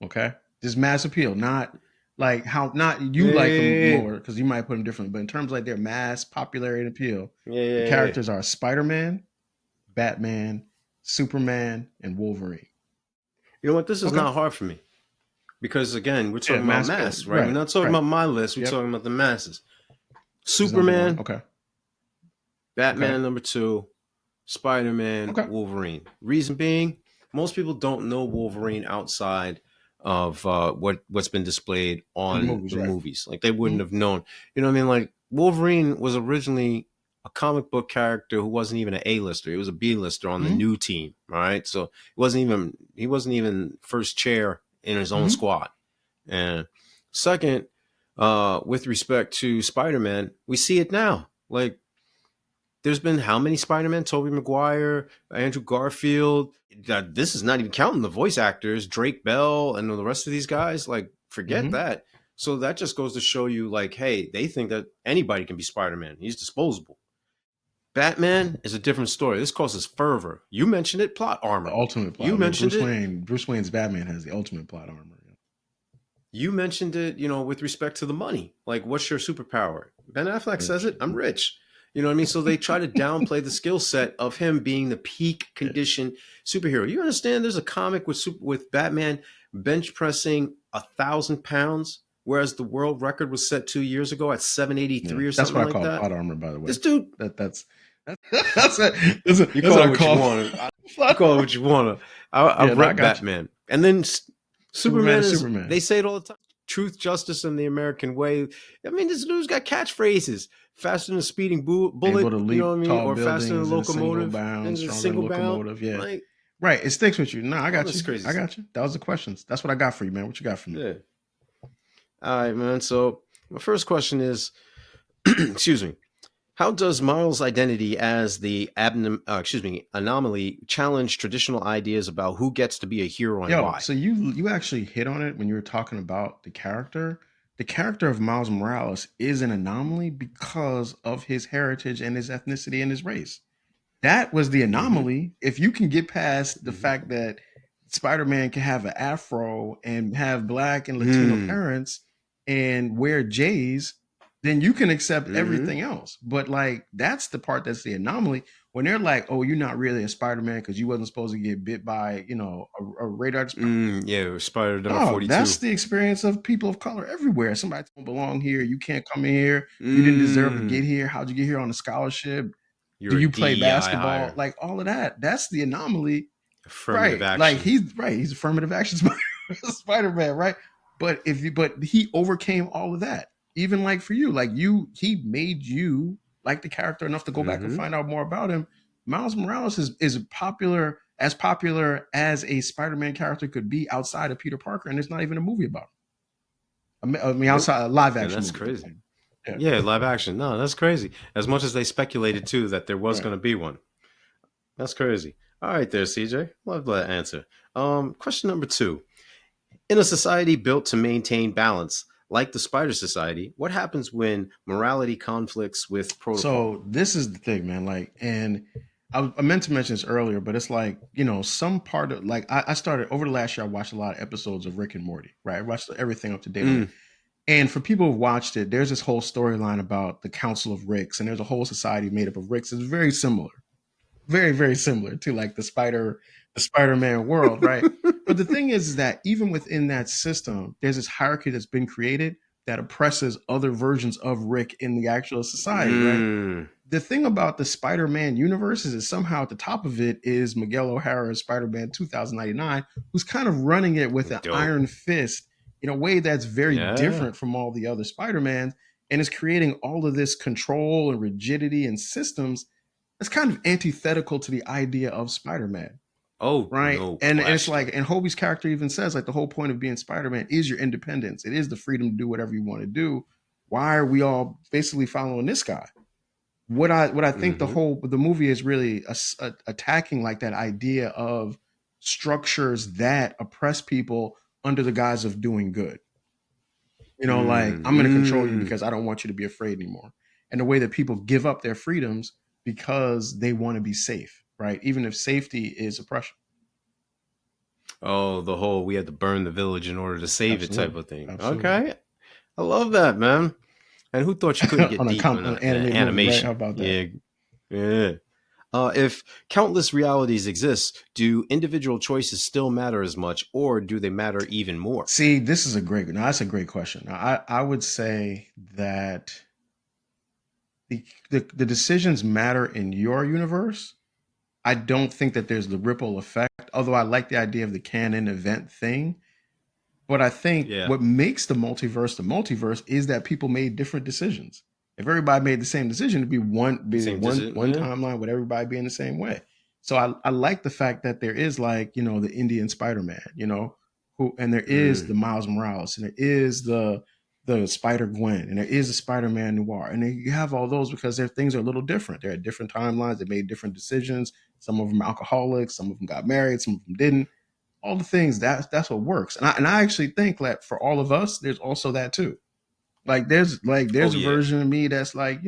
Okay, just mass appeal, not like how like them more because you might put them differently. But in terms of like their mass popularity and appeal, the characters are Spider-Man, Batman, Superman, and Wolverine. You know what? This is Okay. not hard for me because again, we're Yeah, talking about mass mass, appeal. right? We're Right. not talking Right. about my list. We're Yep. talking about the masses. Is number one. Superman, Okay. Okay. Batman number two, Spider-Man, Okay. Wolverine. Reason being, most people don't know Wolverine outside of what's been displayed In the on movies, the right? movies. Like they wouldn't Mhm. have known. You know what I mean? Like Wolverine was originally a comic book character who wasn't even an A-lister. He was a B-lister on the Mhm. new team. All right. So he wasn't even first chair in his own Mhm. squad. And second, with respect to Spider-Man, we see it now. Like there's been how many Spider-Man? Tobey Maguire, Andrew Garfield. This is not even counting the voice actors, Drake Bell, and the rest of these guys. Like, forget Mhm. that. So that just goes to show you, like, hey, they think that anybody can be Spider-Man. He's disposable. Batman is a different story. This causes fervor. You mentioned it, plot The armor. ultimate You plot. Yeah, mentioned Bruce it. Wayne. Bruce Wayne's Batman has the ultimate plot armor. Yeah. You mentioned it, with respect to the money. Like, what's your superpower? Ben Affleck says Rich. it. I'm rich. You know what I mean? So they try to downplay the skill set of him being the peak Yeah. condition superhero. You understand? There's a comic with Batman bench pressing 1,000 pounds, whereas the world record was set 2 years ago at 783 Yeah. or That's something what I like call that. plot armor, by the way. This dude, That's that's you that's call what it I what you call want. You plot call it armor. what you want. I Yeah, no, I rep got you. Batman, and then Superman Superman is is. Superman. They say it all the time. Truth, justice, and the American way. I mean, this dude's got catchphrases: faster than a speeding Able bullet. to You know leap what I mean? table Or faster than a buildings in a single locomotive bound, in a stronger than a single bound. locomotive. Yeah. Like Right. It sticks with you. No, I all got this you. crazy I stuff. got you. That was the questions. That's what I got for you, man. What you got for me? Yeah. All right, man. So my first question is, excuse me. How does Miles' identity as the anomaly challenge traditional ideas about who gets to be a hero and Yo, why? so you actually hit on it when you were talking about the character. The character of Miles Morales is an anomaly because of his heritage and his ethnicity and his race. That was the Mm-hmm. anomaly. If you can get past the Mm-hmm. fact that Spider-Man can have an afro and have black and Latino Mm. parents and wear J's, then you can accept Mm-hmm. everything else. But like that's the part that's the anomaly. When they're like, "Oh, you're not really a Spider-Man because you wasn't supposed to get bit by, a radar." Yeah, Spider number No, that's 42. the experience of people of color everywhere. Somebody don't belong here. You can't come in here. You didn't deserve to get Mm. here. How'd you get here on a scholarship? Do You're a you play DEI basketball? hire. Like all of that. That's the anomaly. Affirmative Right. Like action. he's right. He's affirmative action Spider-Man, right? But he overcame all of that. Even like for you, like he made you like the character enough to go back and Mm-hmm. find out more about him. Miles Morales is popular as a Spider-Man character could be outside of Peter Parker, and there's not even a movie about him. I mean Nope. outside a live And action that's movie. crazy. Yeah. Yeah, live action. No, that's crazy. As much as they speculated too that there was Right. going to be one. That's crazy. All right, there, CJ. Love that answer. Question number 2. In a society built to maintain balance, like the Spider Society, what happens when morality conflicts with protocol? So this is the thing, man. Like, and I meant to mention this earlier, but it's like some part of like I started over the last year. I watched a lot of episodes of Rick and Morty. Right, I watched everything up to date on it. Mm. And for people who've watched it, there's this whole storyline about the Council of Ricks, and there's a whole society made up of Ricks. It's very similar, very very similar to like the Spider-Man world, right? But the thing is that even within that system, there's this hierarchy that's been created that oppresses other versions of Rick in the actual society, right? Mm. The thing about the Spider-Man universe is that somehow at the top of it is Miguel O'Hara's Spider-Man 2099, who's kind of running it with an Dope. iron fist in a way that's very Yeah. different from all the other Spider-Mans, and is creating all of this control and rigidity and systems that's kind of antithetical to the idea of Spider-Man, Oh, right? no And it's question. like, and Hobie's character even says, like, the whole point of being Spider-Man is your independence. It is the freedom to do whatever you want to do. Why are we all basically following this guy? What I think Mm-hmm. the movie is really attacking like that idea of structures that oppress people under the guise of doing good. Like I'm going to control you Mm-hmm. because I don't want you to be afraid anymore. And the way that people give up their freedoms because they want to be safe, right? Even if safety is oppression. Oh, the whole we had to burn the village in order to save it type Absolutely, of thing. absolutely. Okay. I love that, man. And who thought you couldn't get On deep on in an an animated movie, right? How animation? about that? Yeah. Yeah. If countless realities exist, do individual choices still matter as much, or do they matter even more? See, this is a great. Now that's a great question. Now, I would say that the decisions matter in your universe. I don't think that there's the ripple effect. Although I like the idea of the canon event thing, but I think Yeah, what makes the multiverse is that people made different decisions. If everybody made the same decision, it'd be same decision. one Yeah. timeline with everybody being the same way. So I like the fact that there is, like, the Indian Spider-Man, who, and there is the Mm. Miles Morales, and there is the Spider Gwen, and there is the Spider-Man Noir, and then you have all those because their things are a little different. They're at different timelines. They made different decisions. Some of them are alcoholics. Some of them got married. Some of them didn't. All the things, that's what works. And I actually think that for all of us, there's also that too. Oh There's a yeah. version of me that's like,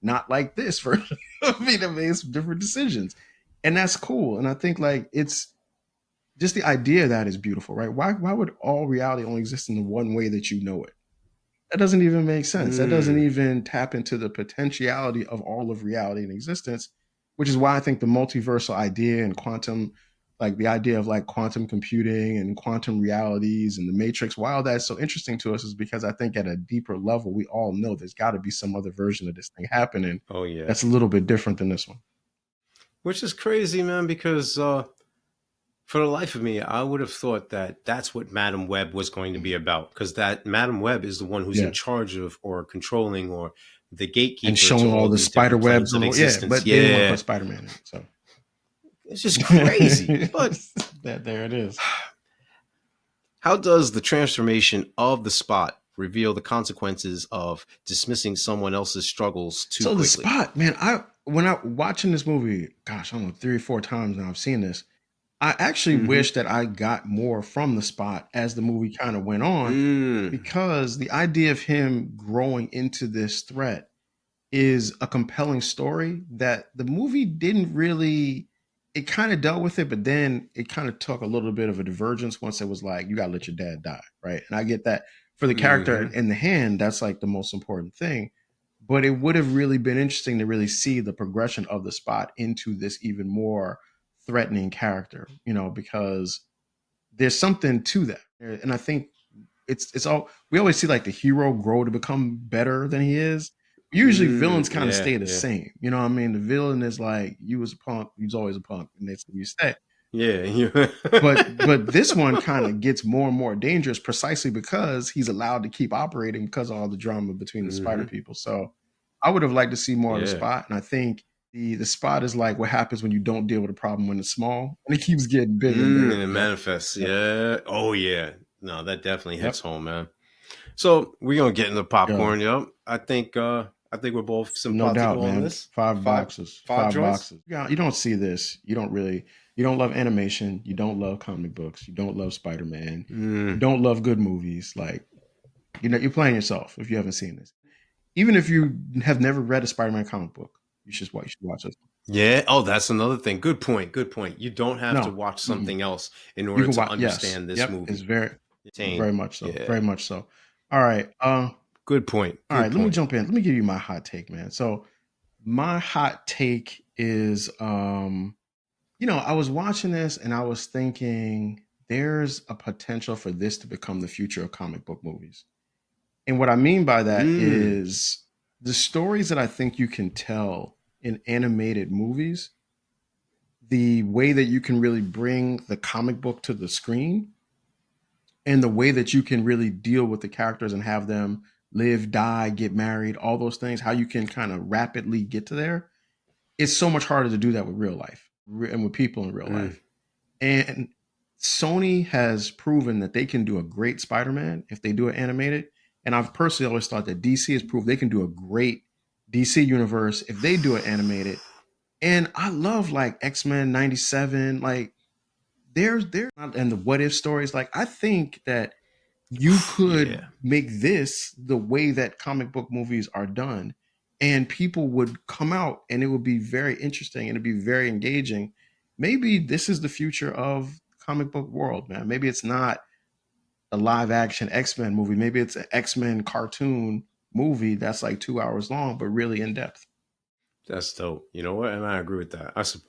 not like this version of me that made some different decisions. And that's cool. And I think, like, it's just the idea of that is beautiful, right? Why would all reality only exist in the one way that you know it? That doesn't even make sense. That doesn't Mm. even tap into the potentiality of all of reality and existence, which is why I think the multiversal idea and quantum, like the idea of like quantum computing and quantum realities and the matrix, why all that's so interesting to us is because I think at a deeper level, we all know there's got to be some other version of this thing happening Oh yeah. that's a little bit different than this one. Which is crazy, man, because for the life of me, I would have thought that that's what Madam Web was going to be about, because that Madam Web is the one who's in Yeah. charge of or controlling or the And gatekeeper to showing all all the these spider different webs planes of on the, yeah, existence. but they didn't want to put Yeah, Spider-Man in it. So it's just crazy. But that there it is. how does the transformation of the Spot reveal the consequences of dismissing someone else's struggles too So the quickly? spot, man, I watching this movie, gosh, I don't know, 3 or 4 times now I've seen this. I actually Mm-hmm. wish that I got more from the spot as the movie kind of went on, Mm. because the idea of him growing into this threat is a compelling story that the movie didn't really, it kind of dealt with it, but then it kind of took a little bit of a divergence once it was like, you gotta let your dad die, right? And I get that for the character Mm-hmm. in the hand, that's like the most important thing. But it would have really been interesting to really see the progression of the spot into this even more threatening character, because there's something to that. And I think it's all, we always see like the hero grow to become better than he is. Usually villains Mm. kind of Yeah, stay the yeah. same. You know what I mean? The villain is like, you was a punk, you was always a punk, and that's where you stay. Yeah. But this one kind of gets more and more dangerous precisely because he's allowed to keep operating because of all the drama between the spider Mm-hmm. people. So I would have liked to see more of the Yeah. spot. And I think the spot is like what happens when you don't deal with a problem when it's small and it keeps getting bigger and bigger. And it Yep. manifests. Yep. Yeah. Oh yeah. No, that definitely hits Yep. home, man. So we're gonna get into Yo, popcorn, yo. I think we're both no doubt, simpatico on man. this. Five Five boxes. five Five joints? boxes. Yeah, you don't see this. You don't love animation. You don't love comic books. You don't love Spider-Man. You Mm. don't love good movies. Like, you're playing yourself if you haven't seen this. Even if you have never read a Spider-Man comic book, you should watch this. Yeah. Oh, that's another thing. Good point. Good point. You don't have to No, watch mm-mm. something else in You order can to watch. Yes, understand this yep. It's movie. very Insane. much so. Yeah. Very much so. All right. Good point. All Good right. Let me point. jump in. Let me give you my hot take, man. So my hot take is, I was watching this and I was thinking there's a potential for this to become the future of comic book movies. And what I mean by that Mm. is the stories that I think you can tell in animated movies, the way that you can really bring the comic book to the screen, and the way that you can really deal with the characters and have them live, die, get married, all those things, how you can kind of rapidly get to there. It's so much harder to do that with real life and with people in real Mm. life. And Sony has proven that they can do a great Spider-Man if they do it animated. And I've personally always thought that DC has proved they can do a great DC universe if they do it animated. And I love like X-Men 97, like there's and the what if stories. Like, I think that you could Yeah. make this the way that comic book movies are done, and people would come out and it would be very interesting and it'd be very engaging. Maybe this is the future of comic book world, man. Maybe it's not a live action X-Men movie. Maybe it's an X-Men cartoon movie that's like 2 hours long but really in depth. That's dope. You know what? And I agree with that. I support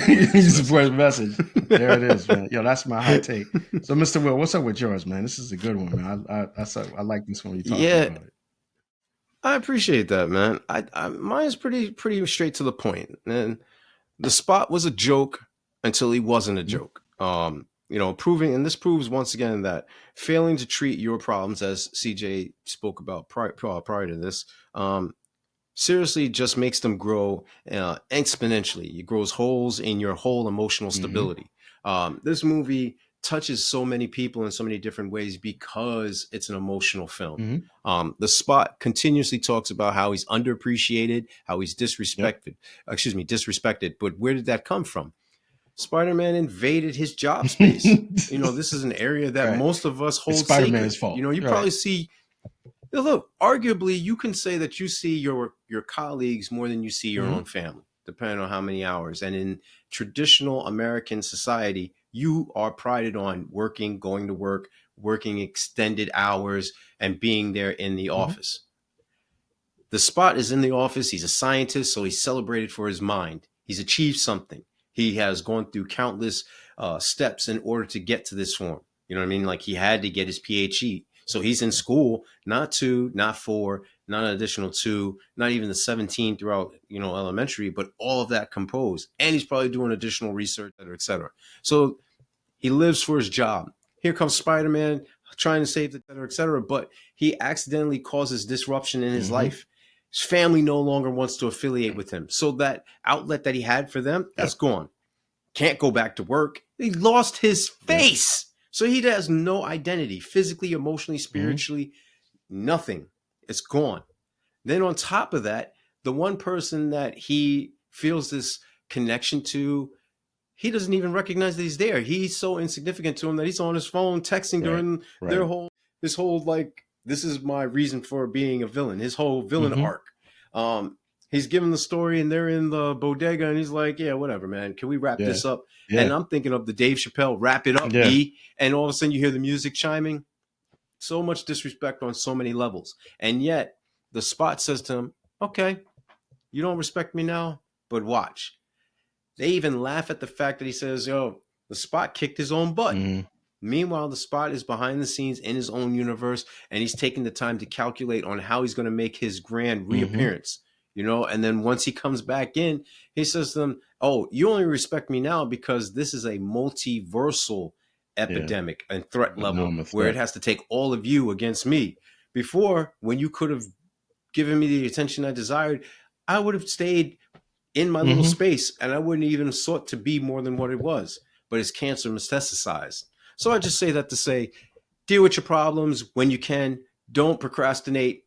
You this support his message. message. There it is, man. Yo, that's my hot take. So, Mr. Will, what's up with yours, man? This is a good one, man. I like this one when you're talking Yeah, about it. I appreciate that, man. Mine is pretty straight to the point. And the spot was a joke until he wasn't a Mhm. joke. Proving, and this proves once again that failing to treat your problems, as CJ spoke about prior to this, seriously just makes them grow exponentially. It grows holes in your whole emotional Mhm. stability. This movie touches so many people in so many different ways because it's an emotional film. Mhm. The Spot continuously talks about how he's underappreciated, how he's Yep. disrespected. But where did that come from? Spider-Man invaded his job space. This is an area that Right. most of us It's hold Spider-Man's sacred. fault. You Right. probably see, look, arguably, you can say that you see your colleagues more than you see your Mhm. own family, depending on how many hours. And in traditional American society, you are prided on working, going to work, working extended hours, and being there in the Mhm. office. The Spot is in the office. He's a scientist, so he's celebrated for his mind. He's achieved something. He has gone through countless steps in order to get to this form. You know what I mean? Like he had to get his PhD. So he's in school, not two, not four, not an additional two, not even the 17 throughout, elementary, but all of that composed. And he's probably doing additional research, et cetera, et cetera. So he lives for his job. Here comes Spider-Man trying to save, et cetera, et cetera. But he accidentally causes disruption in his Mhm. life. His family no longer wants to affiliate with him. So that outlet that he had for them, that's Yep. gone. Can't go back to work. He lost his Yep. face. So he has no identity, physically, emotionally, Mhm. spiritually, nothing. It's gone. Then on top of that, the one person that he feels this connection to, he doesn't even recognize that he's there. He's so insignificant to him that he's on his phone texting Right. during Right. this whole, like, this is my reason for being a villain. His whole villain Mhm. arc. He's given the story and they're in the bodega and he's like, yeah, whatever, man. Can we wrap Yeah. this up? And Yeah. I'm thinking of the Dave Chappelle, wrap it up, Yeah. B. And all of a sudden you hear the music chiming. So much disrespect on so many levels. And yet the Spot says to him, okay, you don't respect me now, but watch. They even laugh at the fact that he says, yo, the Spot kicked his own butt. Mhm. Meanwhile, the Spot is behind the scenes in his own universe, and he's taking the time to calculate on how he's going to make his grand Mhm. reappearance. And then once he comes back in, he says to them, oh, you only respect me now because this is a multiversal Yeah. epidemic and threat But now level I'm a where it threat. has to take all of you against me. Before, when you could have given me the attention I desired, I would have stayed in my little Mhm. space, and I wouldn't even have sought to be more than what it was. But it's cancer metastasized. So I just say that to say, deal with your problems when you can. Don't procrastinate.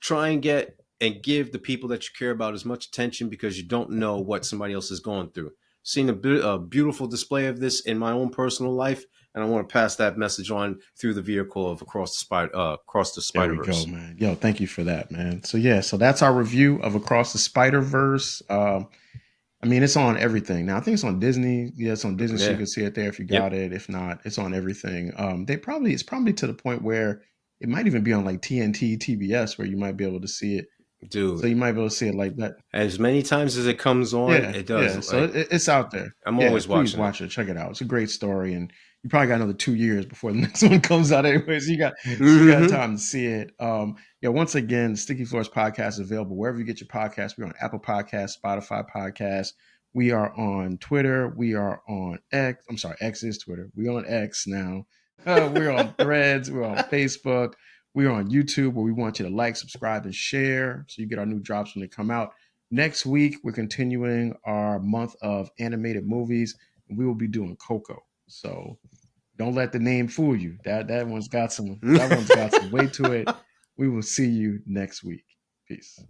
Try and get and give the people that you care about as much attention because you don't know what somebody else is going through. Seen a beautiful display of this in my own personal life, and I want to pass that message on through the vehicle of Across the There we go, Spider-Verse. man. Yo, thank you for that, man. So yeah, so that's our review of Across the Spider-Verse. I mean, it's on everything now. I think it's on Disney. Yeah, it's on Disney, so you Yeah. can see it there if you got Yep. it. If not, it's on everything. It's probably to the point where it might even be on like TNT, TBS, where you might be able to see it. So Dude, you might be able to see it like that. as many times as it comes on, Yeah, it does. yeah. So Like, it's out there. I'm Yeah, always please watching it. watch it. Check it out. It's a great story, and you probably got another 2 years before the next one comes out. Anyways, you got Mm-hmm. time to see it. Yeah. Once again, Sticky Floors podcast is available wherever you get your podcasts. We're on Apple Podcasts, Spotify Podcasts. We are on Twitter. We are on X. I'm sorry, X is Twitter. We're on X now. We're on Threads. We're on Facebook. We're on YouTube, where we want you to like, subscribe, and share so you get our new drops when they come out. Next week, we're continuing our month of animated movies, and we will be doing Coco. So don't let the name fool you. That one's got some weight to it. We will see you next week. Peace.